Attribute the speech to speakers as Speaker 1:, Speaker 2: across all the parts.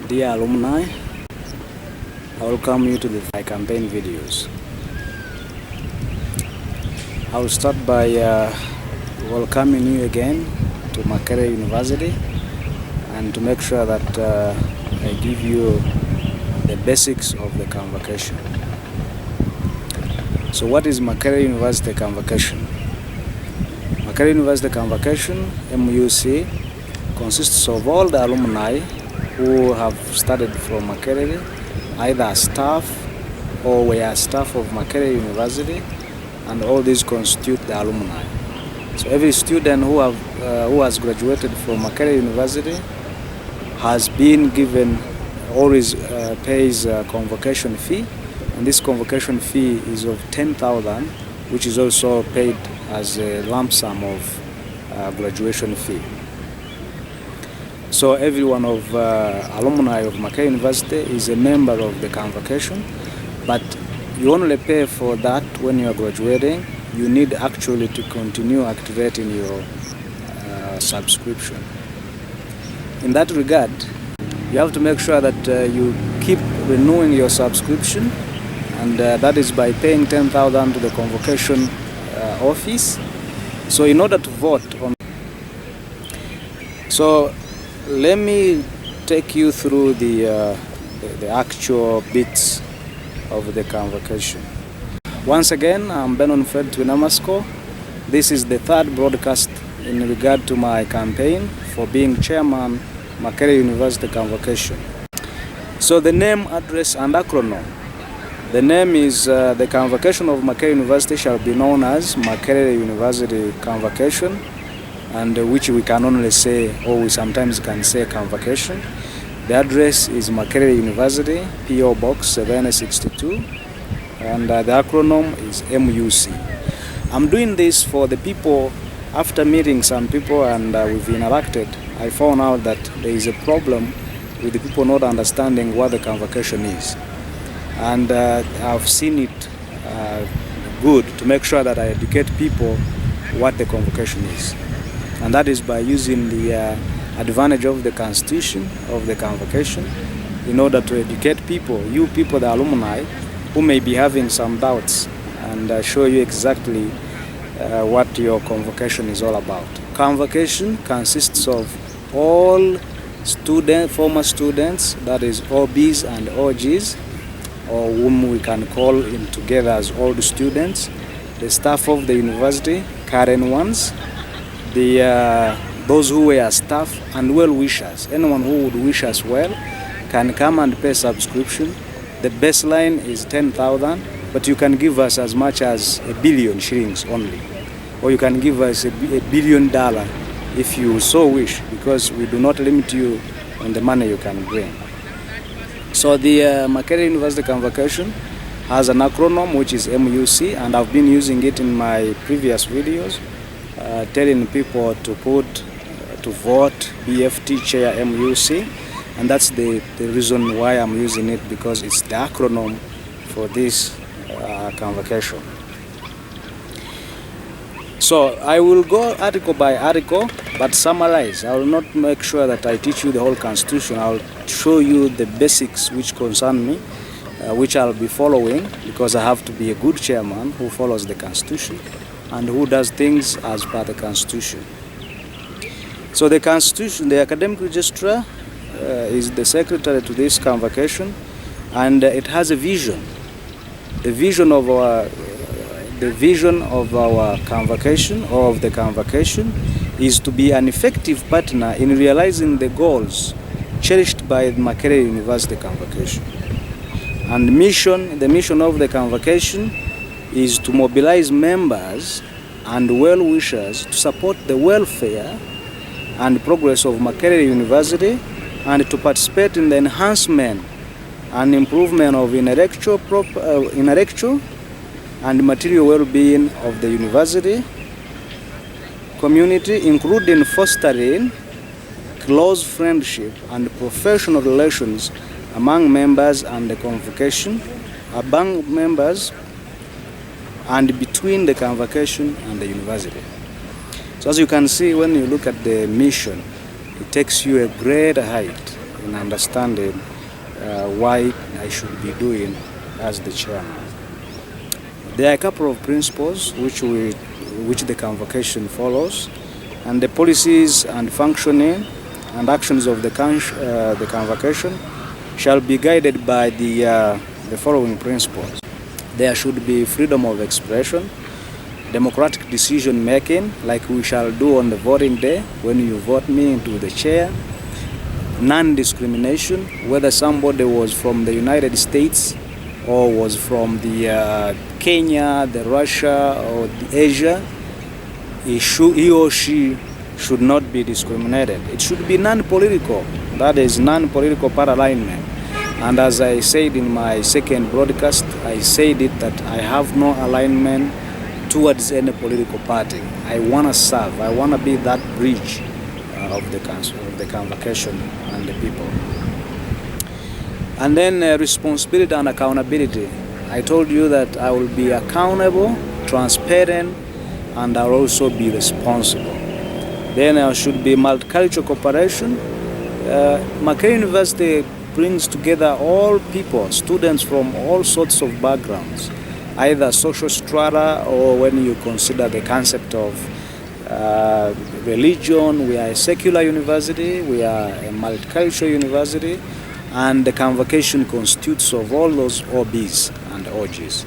Speaker 1: Dear alumni, I welcome you to my campaign videos. I will start by welcoming you again to Makerere University and to make sure that I give you the basics of the convocation. So what is Makerere University Convocation? Makerere University Convocation, MUC, consists of all the alumni who have studied from Makerere, either staff or were staff of Makerere University, and all these constitute the alumni. So every student who has graduated from Makerere University has been given, always pays a convocation fee, and this convocation fee is of 10,000, which is also paid as a lump sum of graduation fee. So every one of alumni of Makerere University is a member of the convocation, but you only pay for that when you are graduating. You need actually to continue activating your subscription. In that regard, you have to make sure that you keep renewing your subscription, and that is by paying 10,000 to the convocation office. So in order to vote on, so let me take you through the actual bits of the convocation. Once again, I'm Benon Fred TWINAMASIKO. This is the third broadcast in regard to my campaign for being chairman Makerere University Convocation. So the name, address and acronym. The name is the Convocation of Makerere University shall be known as Makerere University Convocation, and which we can only say, or we sometimes can say, Convocation. The address is Makerere University, PO Box 762, and the acronym is MUC. I'm doing this for the people. After meeting some people and we've interacted, I found out that there is a problem with the people not understanding what the convocation is. And I've seen it good to make sure that I educate people what the convocation is. And that is by using the advantage of the Constitution of the convocation in order to educate people, you people, the alumni, who may be having some doubts, and show you exactly what your convocation is all about. Convocation consists of all former students, that is OBs and OGs, or whom we can call in together as old students, the staff of the university, current ones, those who were staff, and well-wishers. Anyone who would wish us well can come and pay subscription. The baseline is 10,000, but you can give us as much as 1 billion shillings only, or you can give us $1 billion if you so wish, because we do not limit you on the money you can bring. So the Makerere University Convocation has an acronym which is MUC, and I've been using it in my previous videos, telling people to vote BFT chair MUC, and that's the reason why I'm using it, because it's the acronym for this convocation. So I will go article by article, but summarize. I will not make sure that I teach you the whole Constitution. I will show you the basics which concern me, which I'll be following, because I have to be a good chairman who follows the Constitution and who does things as per the Constitution. So the Constitution, the academic registrar is the secretary to this convocation, and it has a vision. The vision of our convocation, or of the convocation, is to be an effective partner in realizing the goals cherished by the Makerere University Convocation. And the mission of the convocation is to mobilize members and well-wishers to support the welfare and progress of Makerere University, and to participate in the enhancement and improvement of intellectual and material well-being of the university community, including fostering close friendship and professional relations among members and the convocation, among members and between the convocation and the university. So as you can see, when you look at the mission, it takes you a great height, in understanding why I should be doing as the chairman. There are a couple of principles which the convocation follows, and the policies and functioning and actions of the convocation shall be guided by the following principles. There should be freedom of expression, democratic decision making, like we shall do on the voting day when you vote me into the chair, non-discrimination, whether somebody was from the United States or was from the Kenya, the Russia, or the Asia, he or she should not be discriminated. It should be non-political, that is non-political party alignment. And as I said in my second broadcast, I said it that I have no alignment towards any political party. I want to serve, I want to be that bridge of the convocation and the people. And then responsibility and accountability. I told you that I will be accountable, transparent, and I'll also be responsible. Then there should be multicultural cooperation. Makerere University brings together all people, students from all sorts of backgrounds, either social strata or when you consider the concept of religion. We are a secular university, we are a multicultural university, and the convocation constitutes of all those OBs and OGs.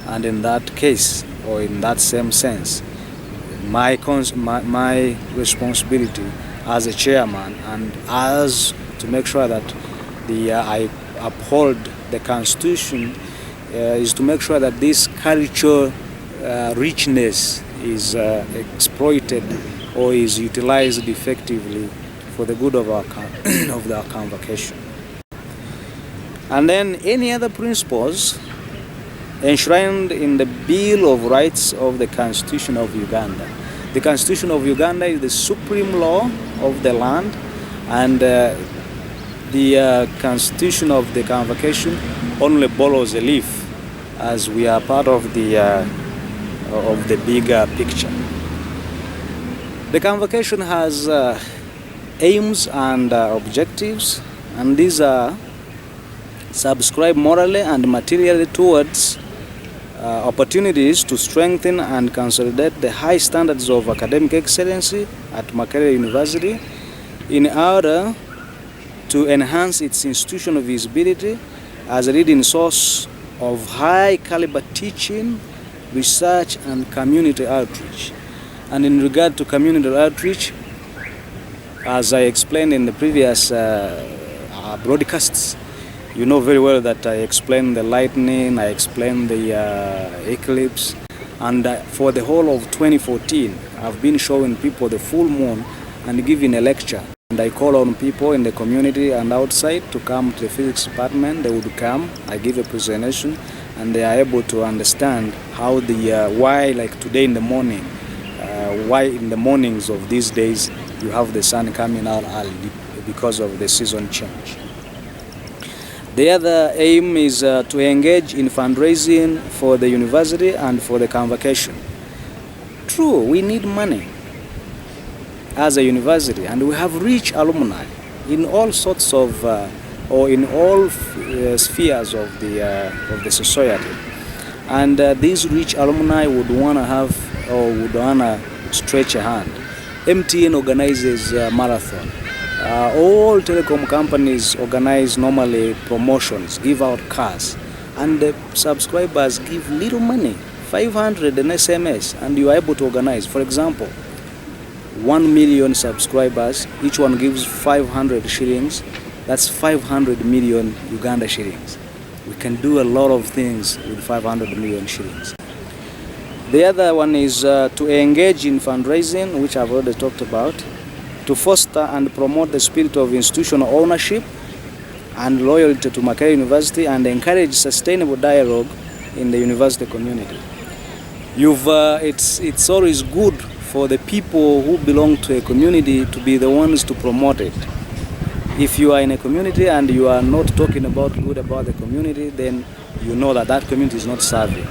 Speaker 1: And in that case, or in that same sense, my responsibility as a chairman and as to make sure that I uphold the Constitution is to make sure that this cultural richness is exploited or is utilized effectively for the good of our convocation. And then any other principles enshrined in the Bill of Rights of the Constitution of Uganda. The Constitution of Uganda is the supreme law of the land, and the Constitution of the Convocation only borrows a leaf, as we are part of the bigger picture. The Convocation has aims and objectives, and these are subscribe morally and materially towards opportunities to strengthen and consolidate the high standards of academic excellency at Makerere University in order to enhance its institutional visibility as a leading source of high caliber teaching, research, and community outreach. And in regard to community outreach, as I explained in the previous broadcasts, you know very well that I explained the lightning, I explained the eclipse, and for the whole of 2014, I've been showing people the full moon and giving a lecture. And I call on people in the community and outside to come to the physics department. They would come, I give a presentation, and they are able to understand how why, like today in the morning, why in the mornings of these days you have the sun coming out early because of the season change. The other aim is to engage in fundraising for the university and for the convocation. True, we need money as a university, and we have rich alumni in all sorts of, or in all spheres of the society. And these rich alumni would want to have, or would want to stretch a hand. MTN organizes a marathon. All telecom companies organize normally promotions, give out cars, and the subscribers give little money, 500 an SMS, and you are able to organize. For example, 1 million subscribers, each one gives 500 shillings, that's 500 million Uganda shillings. We can do a lot of things with 500 million shillings. The other one is to engage in fundraising, which I've already talked about, to foster and promote the spirit of institutional ownership and loyalty to Makerere University and encourage sustainable dialogue in the university community. It's always good for the people who belong to a community to be the ones to promote it. If you are in a community and you are not talking about good about the community, then you know that that community is not serving.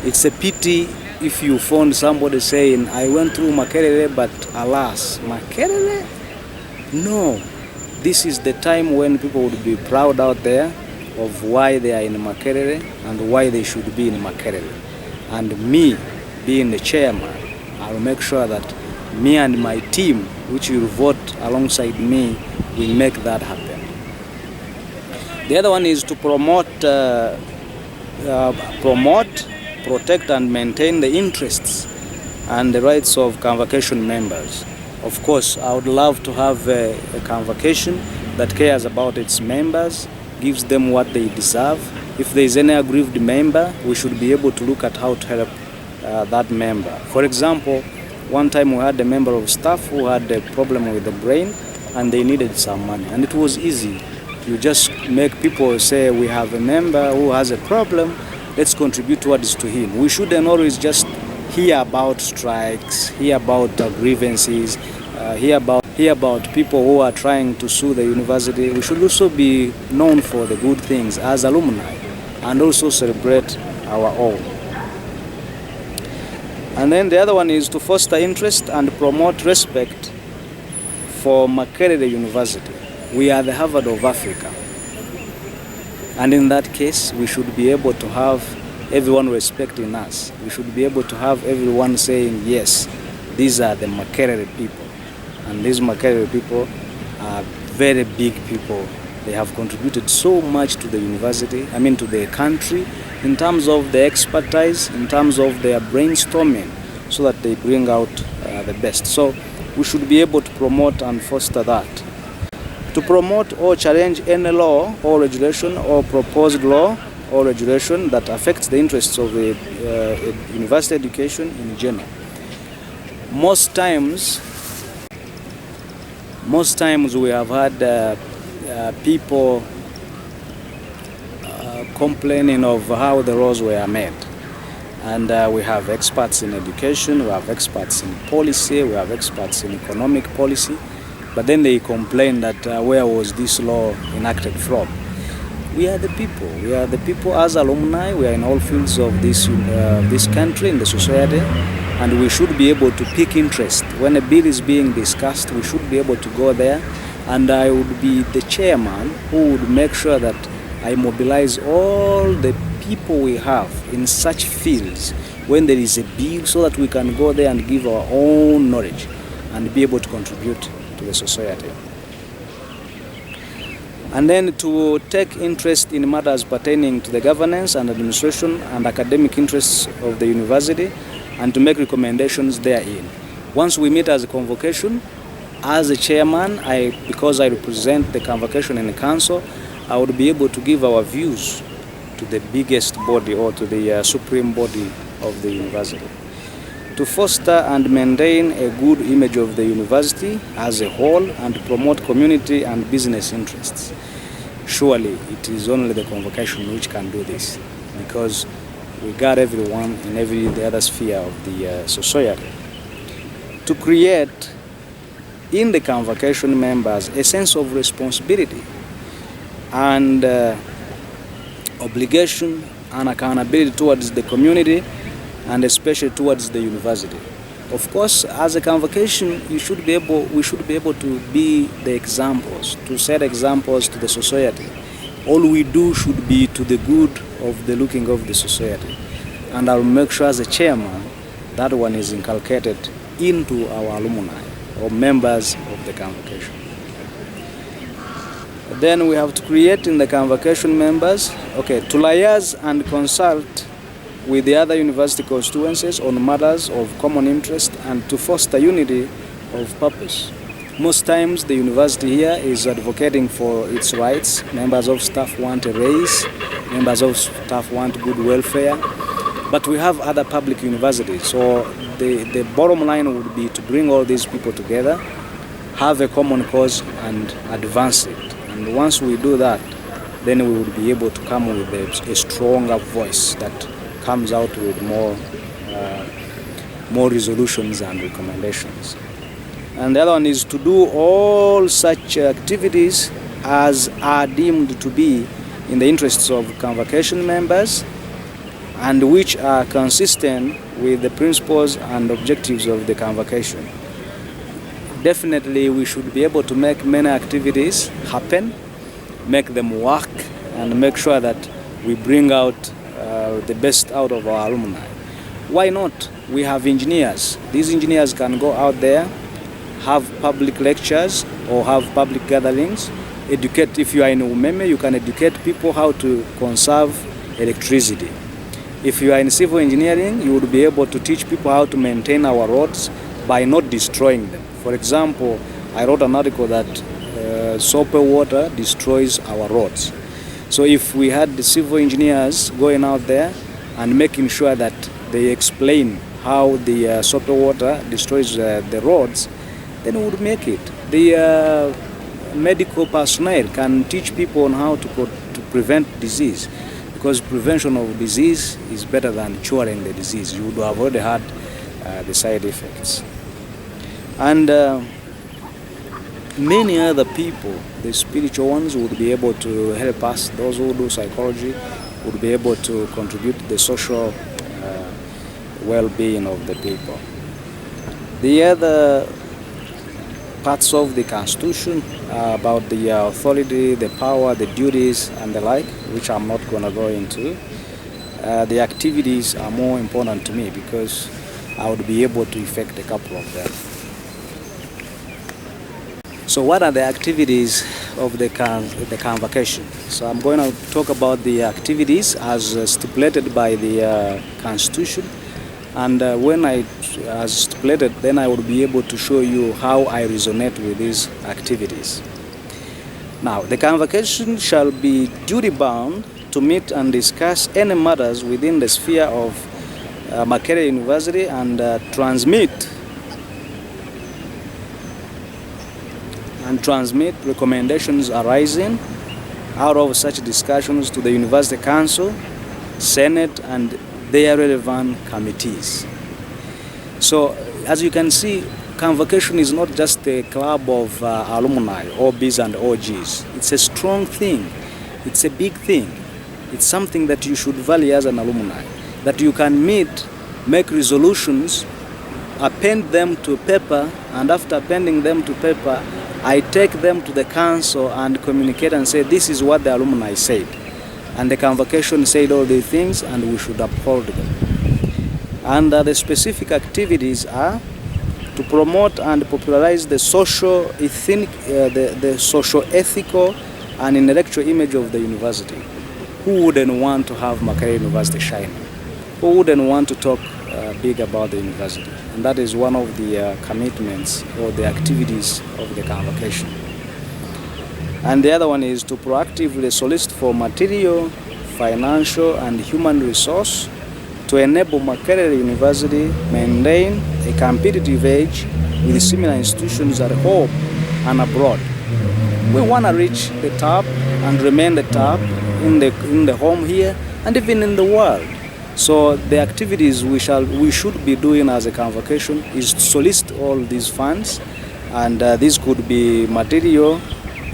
Speaker 1: It's a pity if you found somebody saying, I went through Makerere, but alas, Makerere? No. this is the time when people would be proud out there of why they are in Makerere and why they should be in Makerere. And me, being the chairman, I will make sure that me and my team, which will vote alongside me, will make that happen. The other one is to promote, protect and maintain the interests and the rights of convocation members. Of course, I would love to have a convocation that cares about its members, gives them what they deserve. If there is any aggrieved member, we should be able to look at how to help that member. For example, one time we had a member of staff who had a problem with the brain and they needed some money, and it was easy. You just make people say, we have a member who has a problem, let's contribute towards to him. We shouldn't always just hear about strikes, hear about grievances, hear about people who are trying to sue the university. We should also be known for the good things as alumni and also celebrate our own. And then the other one is to foster interest and promote respect for Makerere University. We are the Harvard of Africa. And in that case, we should be able to have everyone respecting us. We should be able to have everyone saying, yes, these are the Makerere people. And these Makerere people are very big people. They have contributed so much to the university, to the country, in terms of the expertise, in terms of their brainstorming, so that they bring out the best. So we should be able to promote and foster that. To promote or challenge any law or regulation or proposed law or regulation that affects the interests of the university education in general. Most times we have had people complaining of how the laws were made. And we have experts in education, we have experts in policy, we have experts in economic policy, but then they complain that where was this law enacted from? We are the people as alumni. We are in all fields of this country, in the society, and we should be able to pick interest. When a bill is being discussed, we should be able to go there, and I would be the chairman who would make sure that I mobilize all the people we have in such fields when there is a bill, so that we can go there and give our own knowledge and be able to contribute to the society. And then to take interest in matters pertaining to the governance and administration and academic interests of the university, and to make recommendations therein. Once we meet as a convocation, as a chairman, because I represent the convocation in the council, I would be able to give our views to the biggest body or to the supreme body of the university. To foster and maintain a good image of the university as a whole and to promote community and business interests. Surely it is only the convocation which can do this, because we got everyone in the other sphere of the society. To create in the convocation members a sense of responsibility and obligation and accountability towards the community, and especially towards the university. Of course, as a convocation, we should be able to be the examples, to set examples to the society. All we do should be to the good of the looking of the society. And I'll make sure as a chairman, that one is inculcated into our alumni or members of the convocation. Then we have to create in the convocation members, to liaise and consult with the other university constituencies on matters of common interest and to foster unity of purpose. Most times the university here is advocating for its rights. Members of staff want a raise, members of staff want good welfare, but we have other public universities. So the bottom line would be to bring all these people together, have a common cause and advance it. And once we do that, then we would be able to come with a stronger voice that comes out with more resolutions and recommendations. And the other one is to do all such activities as are deemed to be in the interests of convocation members and which are consistent with the principles and objectives of the convocation. definitely we should be able to make many activities happen, make them work, and make sure that we bring out the best out of our alumni. Why not? We have engineers. These engineers can go out there, have public lectures or have public gatherings, educate. If you are in Umeme, you can educate people how to conserve electricity. If you are in civil engineering, you would be able to teach people how to maintain our roads by not destroying them. For example, I wrote an article that soap water destroys our roads. So if we had the civil engineers going out there and making sure that they explain how the soap water destroys the roads, then we would make it. The medical personnel can teach people on how to prevent disease, because prevention of disease is better than curing the disease. You would have already had the side effects. And many other people, the spiritual ones, would be able to help us. Those who do psychology would be able to contribute to the social well-being of the people. The other parts of the Constitution about the authority, the power, the duties, and the like, which I'm not going to go into. The activities are more important to me because I would be able to effect a couple of them. So what are the activities of the convocation? So I'm going to talk about the activities as stipulated by the Constitution. And when as stipulated, then I will be able to show you how I resonate with these activities. Now, the convocation shall be duty-bound to meet and discuss any matters within the sphere of Makerere University and transmit recommendations arising out of such discussions to the University Council, Senate, and their relevant committees. So, as you can see, Convocation is not just a club of alumni, OBs and OGs. It's a strong thing. It's a big thing. It's something that you should value as an alumni, that you can meet, make resolutions, append them to paper, and after appending them to paper, I take them to the council and communicate and say, this is what the alumni said. And the convocation said all these things, and we should uphold them. And the specific activities are to promote and popularize the social, the socio-ethical and intellectual image of the university. Who wouldn't want to have Makerere University shining? Who wouldn't want to talk big about the university? And that is one of the commitments or the activities of the convocation. And the other one is to proactively solicit for material, financial, and human resource to enable Makerere University maintain a competitive edge with similar institutions at home and abroad. We want to reach the top and remain the top in the home here and even in the world. So the activities we should be doing as a convocation is to solicit all these funds, and this could be material,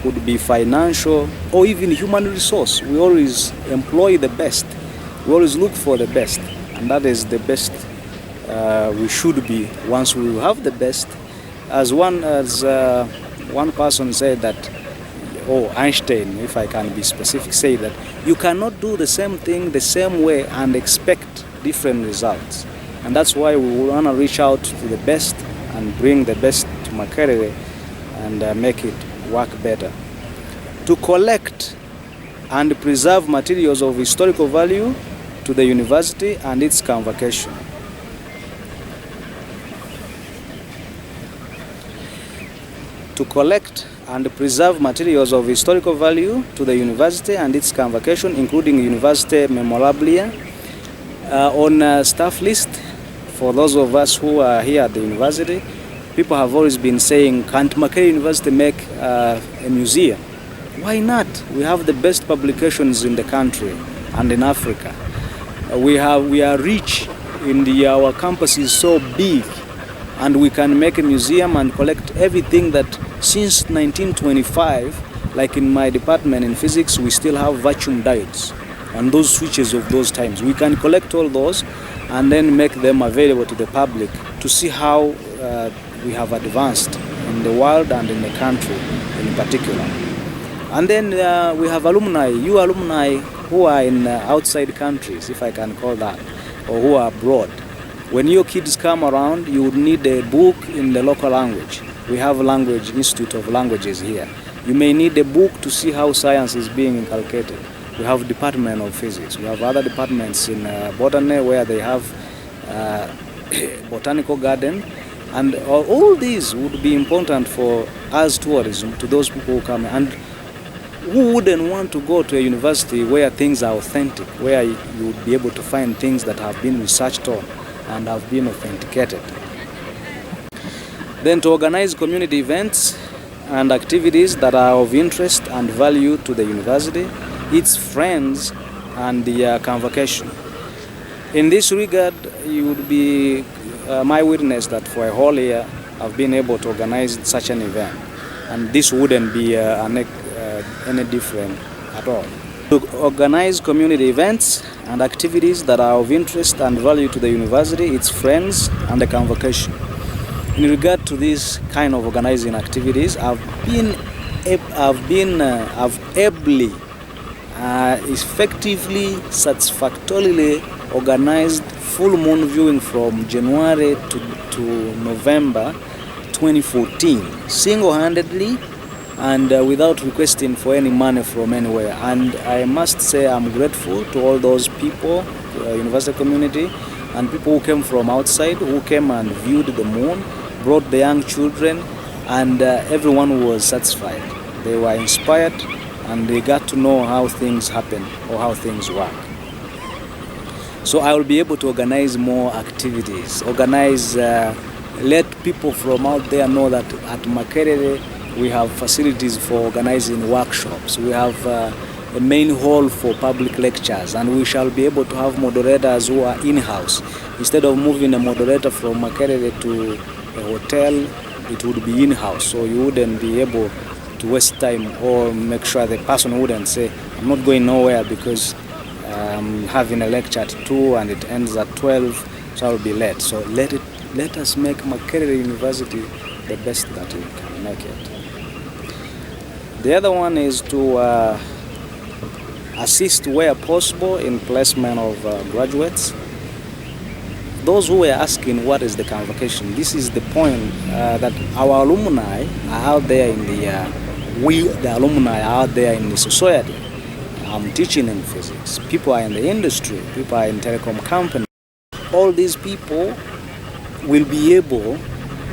Speaker 1: could be financial, or even human resource. We always employ the best. We always look for the best, and that is the best we should be once we have the best. As one person said that, Einstein, if I can be specific, say that you cannot do the same thing the same way and expect different results. And that's why we want to reach out to the best and bring the best to Makerere and make it work better. To collect and preserve materials of historical value to the university and its convocation. To collect and preserve materials of historical value to the university and its convocation, including university memorabilia. On staff list, for those of us who are here at the university, people have always been saying, can't Makerere University make a museum? Why not? We have the best publications in the country and in Africa. We are rich our campus is so big, and we can make a museum and collect everything that since 1925, like in my department in physics, we still have vacuum diodes and those switches of those times. We can collect all those and then make them available to the public to see how we have advanced in the world and in the country in particular. And then we have alumni, you alumni who are in outside countries, if I can call that, or who are abroad. When your kids come around, you would need a book in the local language. We have a language institute of languages here. You may need a book to see how science is being inculcated. We have department of physics. We have other departments in botany where they have botanical garden. And all these would be important for us tourism, to those people who come. And who wouldn't want to go to a university where things are authentic, where you would be able to find things that have been researched on and have been authenticated. Then to organize community events and activities that are of interest and value to the university, its friends, and the convocation. In this regard, you would be my witness that for a whole year I've been able to organize such an event, and this wouldn't be any different at all. To organize community events and activities that are of interest and value to the university, its friends, and the convocation. In regard to this kind of organizing activities, I've ably, effectively, satisfactorily organized full moon viewing from January to November 2014, single-handedly and without requesting for any money from anywhere. And I must say I'm grateful to all those people, university community, and people who came from outside, who came and viewed the moon, brought the young children, and everyone was satisfied. They were inspired, and they got to know how things happen or how things work. So I will be able to organize more activities, let people from out there know that at Makerere we have facilities for organizing workshops. We have a main hall for public lectures, and we shall be able to have moderators who are in-house. Instead of moving a moderator from Makerere to a hotel, it would be in-house, so you wouldn't be able to waste time or make sure the person wouldn't say, I'm not going nowhere because I'm having a lecture at 2 and it ends at 12, so I'll be late. So let us make Makerere University the best that we can make it. The other one is to assist where possible in placement of graduates. Those who were asking what is the convocation, this is the point that our alumni are out there in the alumni are out there in the society. I'm teaching in physics. People are in the industry. People are in telecom company. All these people will be able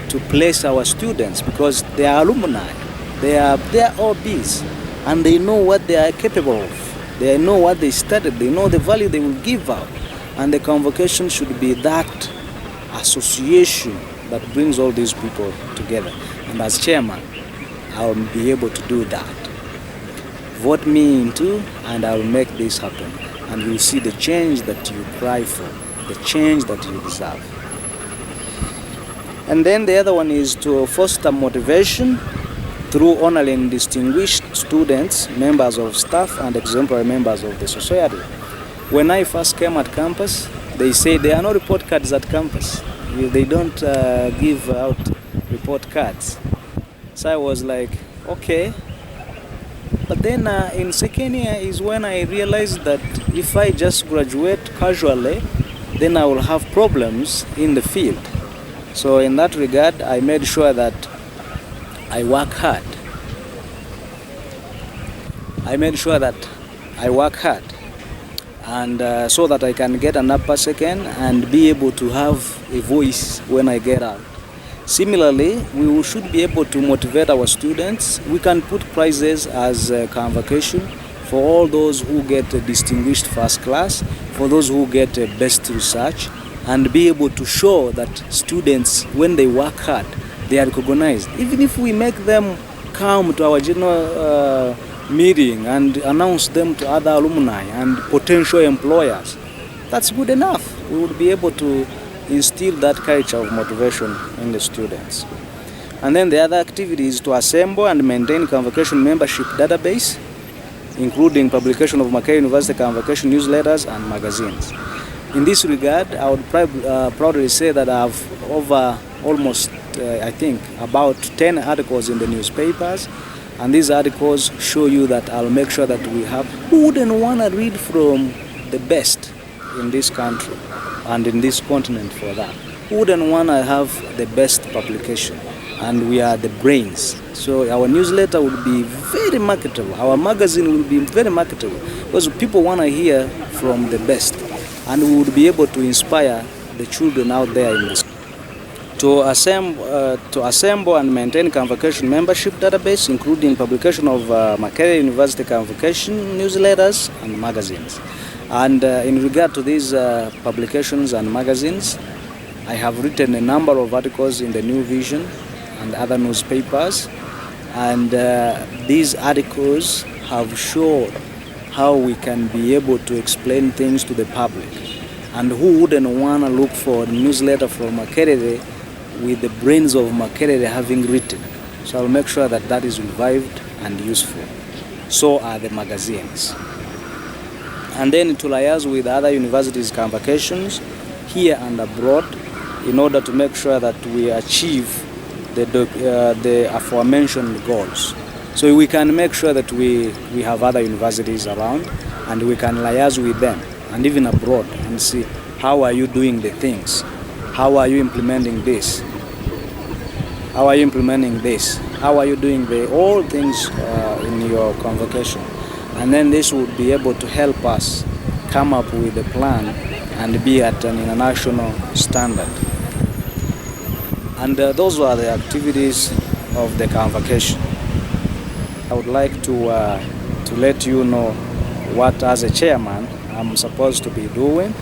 Speaker 1: to place our students because they are alumni. They are OBs, and they know what they are capable of. They know what they studied. They know the value they will give out. And the convocation should be that association that brings all these people together. And as chairman, I will be able to do that. Vote me into, and I will make this happen. And you will see the change that you cry for, the change that you deserve. And then the other one is to foster motivation through honoring distinguished students, members of staff, and exemplary members of the society. When I first came at campus, they say there are no report cards at campus. They don't give out report cards. So I was like, okay. But then in second year is when I realized that if I just graduate casually, then I will have problems in the field. So in that regard, I made sure that I work hard. And so that I can get an upper second and be able to have a voice when I get out. Similarly, we should be able to motivate our students. We can put prizes as a convocation for all those who get a distinguished first class, for those who get a best research, and be able to show that students, when they work hard, they are recognized. Even if we make them come to our general meeting and announce them to other alumni and potential employers, that's good enough. We would be able to instill that culture of motivation in the students. And then the other activity is to assemble and maintain convocation membership database, including publication of Makerere University Convocation newsletters and magazines. In this regard, I would proudly say that I have over almost I think, about 10 articles in the newspapers. And these articles show you that I'll make sure that we have, who wouldn't want to read from the best in this country and in this continent for that? Who wouldn't want to have the best publication? And we are the brains. So our newsletter will be very marketable. Our magazine will be very marketable because people want to hear from the best. And we will be able to inspire the children out there in this. To assemble and maintain Convocation membership database, including publication of Makerere University Convocation newsletters and magazines. And in regard to these publications and magazines, I have written a number of articles in the New Vision and other newspapers. And these articles have shown how we can be able to explain things to the public. And who wouldn't want to look for a newsletter from Makerere with the brains of Makerere having written? So I'll make sure that that is revived and useful. So are the magazines. And then to liaise with other universities' convocations here and abroad in order to make sure that we achieve the aforementioned goals. So we can make sure that we have other universities around and we can liaise with them and even abroad and see how are you doing the things. How are you implementing this? How are you implementing this? How are you doing all things in your convocation? And then this would be able to help us come up with a plan and be at an international standard. And those were the activities of the convocation. I would like to let you know what, as a chairman, I'm supposed to be doing.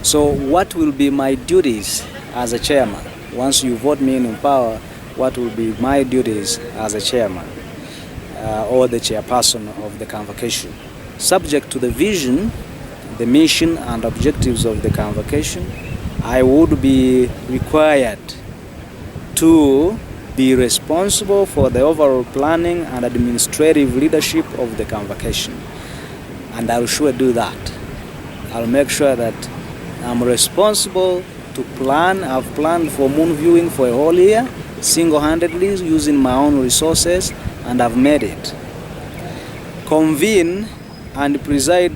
Speaker 1: So what will be my duties as a chairman? Once you vote me in power, what will be my duties as a chairman or the chairperson of the convocation? Subject to the vision, the mission and objectives of the convocation, I would be required to be responsible for the overall planning and administrative leadership of the convocation. And I'll sure do that. I'll make sure that I'm responsible to plan. I've planned for moon viewing for a whole year, single-handedly using my own resources, and I've made it. Convene and preside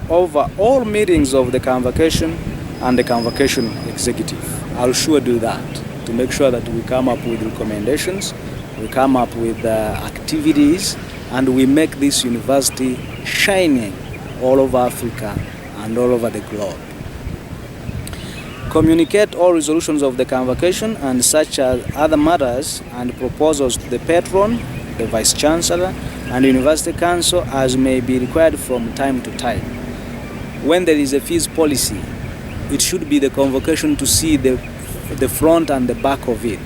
Speaker 1: over all meetings of the convocation and the convocation executive. I'll sure do that to make sure that we come up with recommendations, we come up with activities, and we make this university shining all over Africa and all over the globe. Communicate all resolutions of the convocation and such as other matters and proposals to the patron, the Vice Chancellor, and University Council as may be required from time to time. When there is a fees policy, it should be the convocation to see the front and the back of it.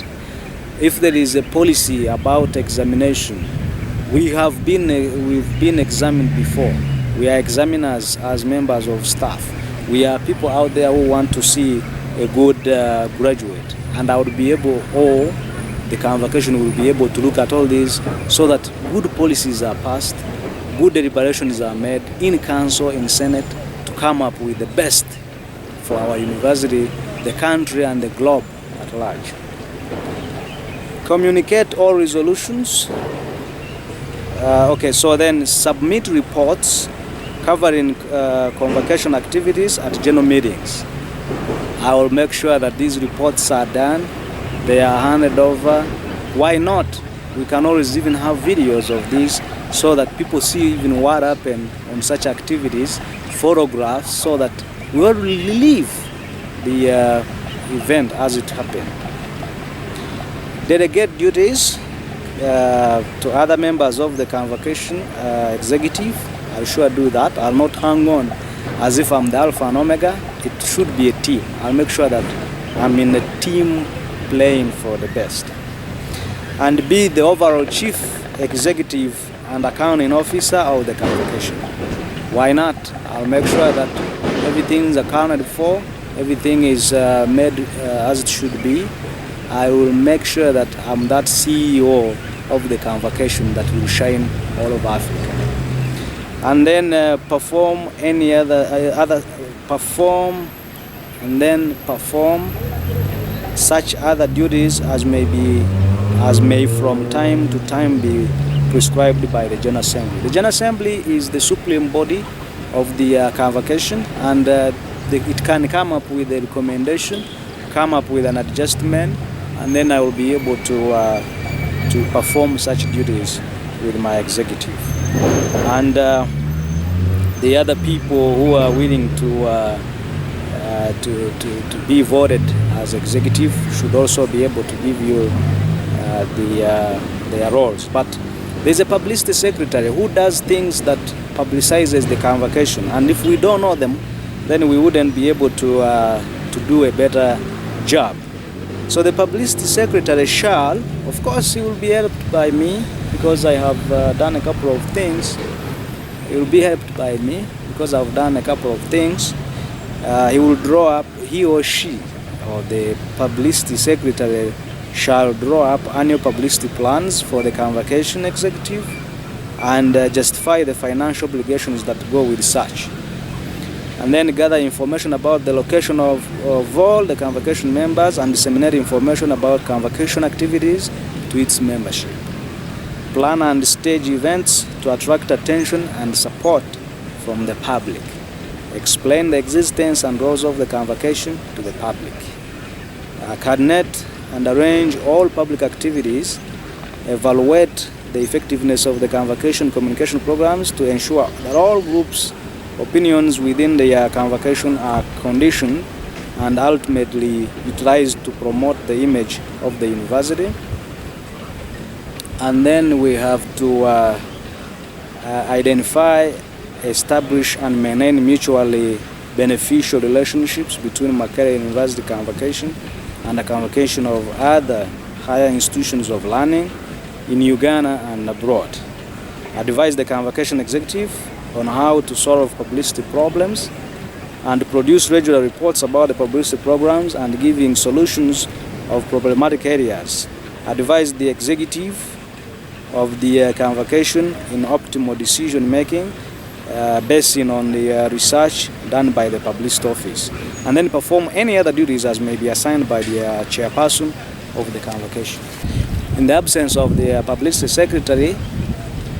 Speaker 1: If there is a policy about examination, we've been examined before. We are examiners as members of staff. We are people out there who want to see a good graduate, and I would be able, or the convocation will be able to look at all these so that good policies are passed, good deliberations are made in council, in Senate, to come up with the best for our university, the country, and the globe at large. Communicate all resolutions. Okay, so then submit reports covering convocation activities at general meetings. I will make sure that these reports are done, they are handed over. Why not? We can always even have videos of this so that people see even what happened on such activities, photographs, so that we will relive the event as it happened. Delegate duties to other members of the convocation executive. I'll sure do that. I'll not hang on as if I'm the alpha and omega. It should be a team. I'll make sure that I'm in a team playing for the best. And be the overall chief executive and accounting officer of the convocation. Why not? I'll make sure that everything is accounted for, everything is made as it should be. I will make sure that I'm that CEO of the convocation that will shine all over Africa. And then perform and then perform such other duties as may from time to time be prescribed by the General Assembly. The General Assembly is the supreme body of the Convocation, and it can come up with a recommendation, come up with an adjustment, and then I will be able to perform such duties with my executive. And the other people who are willing to be voted as executive should also be able to give you their roles. But there's a publicity secretary who does things that publicizes the Convocation, and if we don't know them, then we wouldn't be able to do a better job. So the publicity secretary shall, of course, he will be helped by me because I have done a couple of things. He will be helped by me because I've done a couple of things. He will draw up, he or she, or the publicity secretary shall draw up annual publicity plans for the Convocation executive and justify the financial obligations that go with such. And then gather information about the location of all the Convocation members and disseminate information about Convocation activities to its membership. Plan and stage events to attract attention and support from the public. Explain the existence and roles of the Convocation to the public. Coordinate and arrange all public activities. Evaluate the effectiveness of the Convocation communication programs to ensure that all groups' opinions within the Convocation are conditioned and ultimately utilized to promote the image of the university. And then we have to identify, establish and maintain mutually beneficial relationships between Makerere University Convocation and the Convocation of other higher institutions of learning in Uganda and abroad. Advise the Convocation executive on how to solve publicity problems and produce regular reports about the publicity programs and giving solutions of problematic areas. Advise the executive of the Convocation in optimal decision making based on the research done by the publicity office, and then perform any other duties as may be assigned by the chairperson of the Convocation. In the absence of the publicity secretary,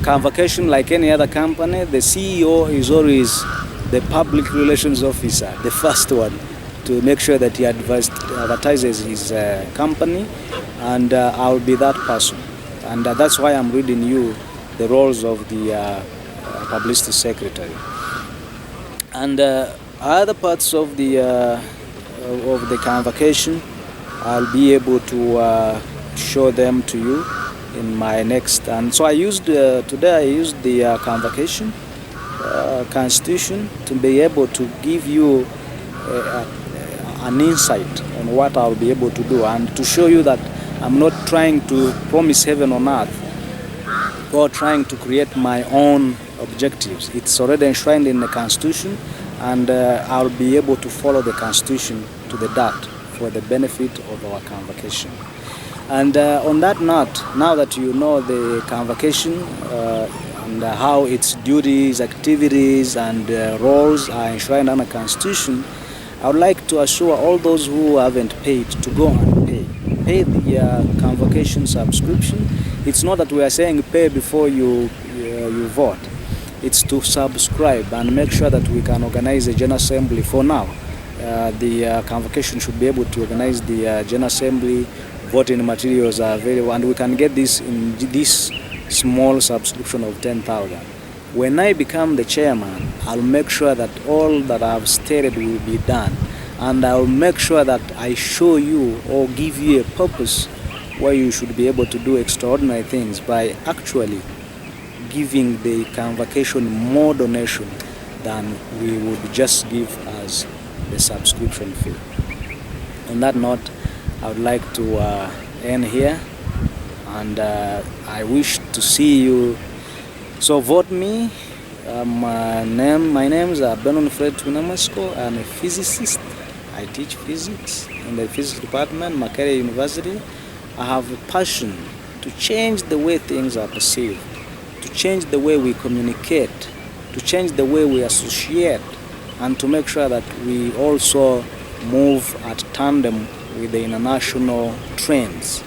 Speaker 1: Convocation, like any other company, the CEO is always the public relations officer, the first one, to make sure that he advertises his company, and I'll be that person. And that's why I'm reading you the roles of the publicity secretary. And other parts of the Convocation, I'll be able to show them to you in my next. And so I used today I used the Convocation Constitution to be able to give you an insight on what I'll be able to do, and to show you that I'm not trying to promise heaven on earth or trying to create my own objectives. It's already enshrined in the Constitution, and I'll be able to follow the Constitution to the dot for the benefit of our Convocation. And on that note, now that you know the Convocation and how its duties, activities and roles are enshrined in the Constitution, I would like to assure all those who haven't paid to go and pay the Convocation subscription. It's not that we are saying pay before you vote. It's to subscribe and make sure that we can organize a General Assembly. For now, the Convocation should be able to organize the General Assembly. Voting materials are available, and we can get this in this small subscription of 10,000. When I become the chairman, I'll make sure that all that I've stated will be done, and I'll make sure that I show you or give you a purpose where you should be able to do extraordinary things by actually giving the Convocation more donation than we would just give as the subscription fee. On that note, I would like to end here, and I wish to see you. So vote me. My name is Benon Fred TWINAMASIKO. I'm a physicist. I teach physics in the physics department, Makerere University. I have a passion to change the way things are perceived, to change the way we communicate, to change the way we associate, and to make sure that we also move at tandem with the international trends.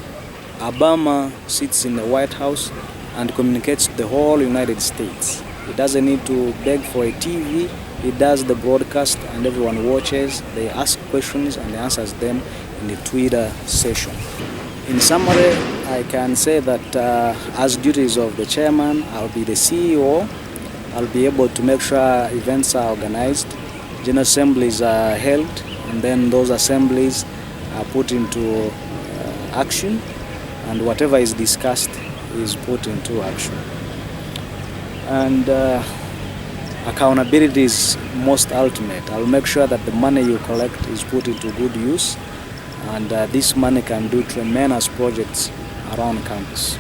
Speaker 1: Obama sits in the White House and communicates to the whole United States. He doesn't need to beg for a TV. He does the broadcast and everyone watches. They ask questions and he answers them in the Twitter session. In summary, I can say that as duties of the chairman, I'll be the CEO. I'll be able to make sure events are organized, general assemblies are held, and then those assemblies are put into action, and whatever is discussed is put into action. And accountability is most ultimate. I'll make sure that the money you collect is put into good use, and this money can do tremendous projects around campus.